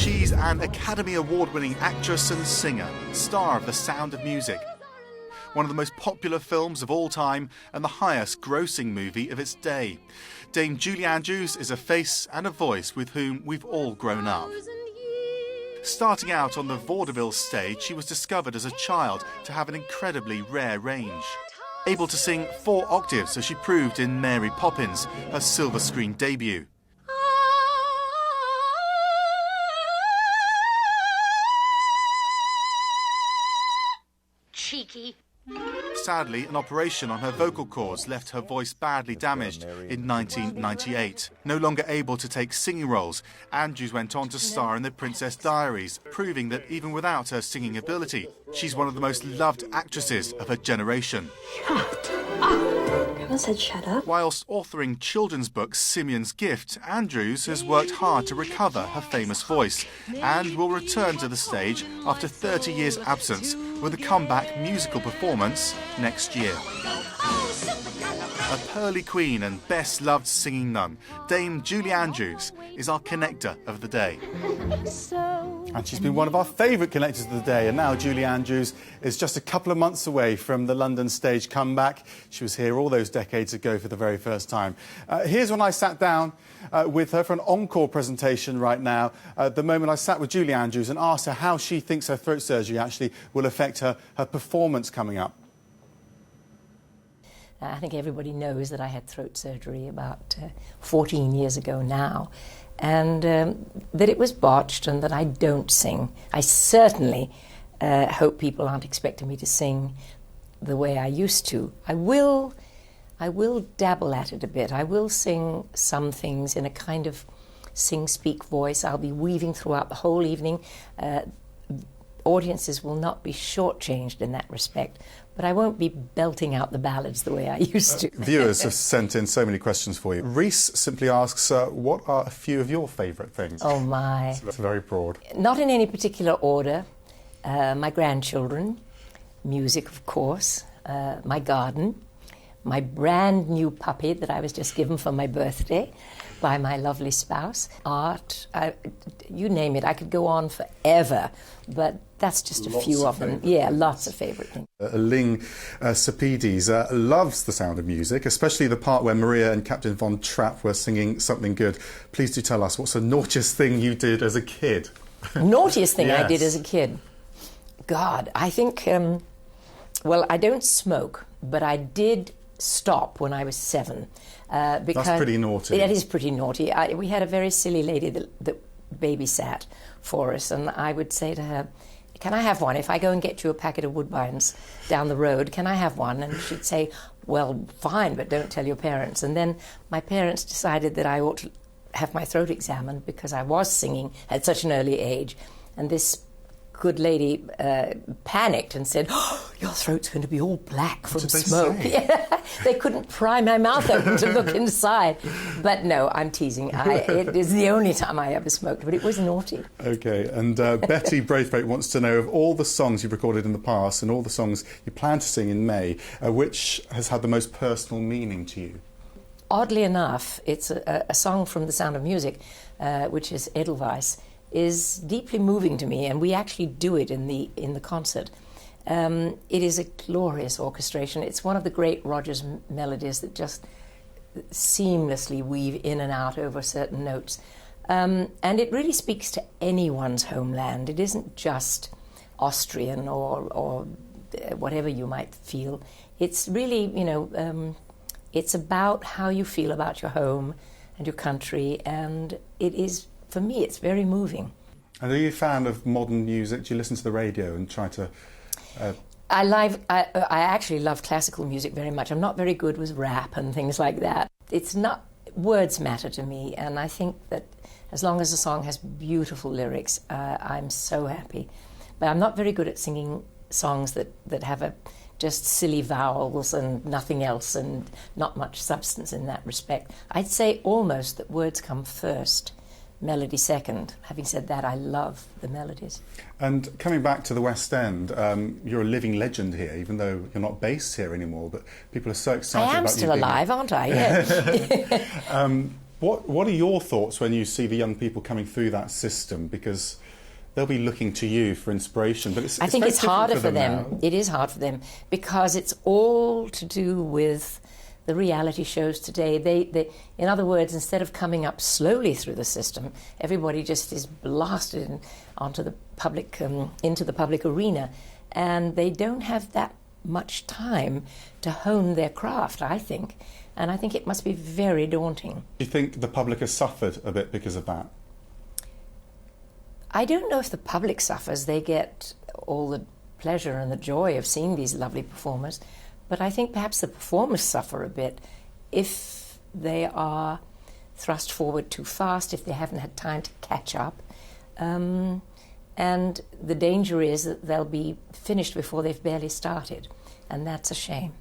She's an Academy Award-winning actress and singer, star of The Sound of Music, one of the most popular films of all time and the highest grossing movie of its day. Dame Julie Andrews is a face and a voice with whom we've all grown up. Starting out on the vaudeville stage, she was discovered as a child to have an incredibly rare range. Able to sing 4 octaves, as she proved in Mary Poppins, her silver screen debut. Cheeky. Sadly, an operation on her vocal cords left her voice badly damaged in 1998. No longer able to take singing roles, Andrews went on to star in The Princess Diaries, proving that even without her singing ability, she's one of the most loved actresses of her generation. Shut up! Everyone said shut up. Whilst authoring children's books Simeon's Gift, Andrews has worked hard to recover her famous voice and will return to the stage after 30 years' absence with a comeback musical performance next year. A pearly queen and best-loved singing nun, Dame Julie Andrews is our connector of the day. And she's been one of our favourite connectors of the day, and now Julie Andrews is just a couple of months away from the London stage comeback. She was here all those decades ago for the very first time. Here's when I sat down with her for an encore presentation right now. The moment I sat with Julie Andrews and asked her how she thinks her throat surgery actually will affect her performance coming up. I think everybody knows that I had throat surgery about 14 years ago now, and that it was botched and that I don't sing. I certainly hope people aren't expecting me to sing the way I used to. I will dabble at it a bit. I will sing some things in a kind of sing-speak voice. I'll be weaving throughout the whole evening. Audiences will not be shortchanged in that respect, but I won't be belting out the ballads the way I used to. Viewers have sent in so many questions for you. Reese simply asks, what are a few of your favourite things? Oh, my. That's very broad. Not in any particular order. My grandchildren, music, of course, my garden, my brand new puppy that I was just given for my birthday by my lovely spouse, art, you name it. I could go on forever, but that's just a few of them. Yeah, lots of favourite things. Ling Sapides loves The Sound of Music, especially the part where Maria and Captain Von Trapp were singing Something Good. Please do tell us, what's the naughtiest thing you did as a kid? Naughtiest thing Yes. I did as a kid? God, I think, well, I don't smoke, but I did stop when I was 7. Because that's pretty naughty. It is pretty naughty. We had a very silly lady that babysat for us, and I would say to her, can I have one? If I go and get you a packet of Woodbines down the road, can I have one? And she'd say, well, fine, but don't tell your parents. And then my parents decided that I ought to have my throat examined because I was singing at such an early age. And this good lady panicked and said, oh, your throat's going to be all black from smoke. Yeah. They couldn't pry my mouth open to look inside. But no, I'm teasing. It is the only time I ever smoked, but it was naughty. OK, and Betty Braithwaite wants to know, of all the songs you've recorded in the past and all the songs you plan to sing in May, which has had the most personal meaning to you? Oddly enough, it's a song from The Sound of Music, which is Edelweiss, is deeply moving to me, and we actually do it in the concert. It is a glorious orchestration. It's one of the great Rodgers melodies that just seamlessly weave in and out over certain notes. And it really speaks to anyone's homeland. It isn't just Austrian or whatever you might feel. It's really, it's about how you feel about your home and your country, and it is, for me, it's very moving. And are you a fan of modern music? Do you listen to the radio and try to... I actually love classical music very much. I'm not very good with rap and things like that. It's not... Words matter to me, and I think that as long as a song has beautiful lyrics, I'm so happy. But I'm not very good at singing songs that have just silly vowels and nothing else and not much substance in that respect. I'd say almost that words come first, melody second. Having said that, I love the melodies. And coming back to the West End, you're a living legend here, even though you're not based here anymore, but people are so excited about you. I am still alive, aren't I? Yes. What are your thoughts when you see the young people coming through that system? Because they'll be looking to you for inspiration, but I think it's harder for them. Now. It is hard for them because it's all to do with the reality shows today. They, in other words, instead of coming up slowly through the system, everybody just is blasted onto the public, into the public arena, and they don't have that much time to hone their craft, I think. And I think it must be very daunting. Do you think the public has suffered a bit because of that? I don't know if the public suffers. They get all the pleasure and the joy of seeing these lovely performers. But I think perhaps the performers suffer a bit if they are thrust forward too fast, if they haven't had time to catch up. And the danger is that they'll be finished before they've barely started. And that's a shame.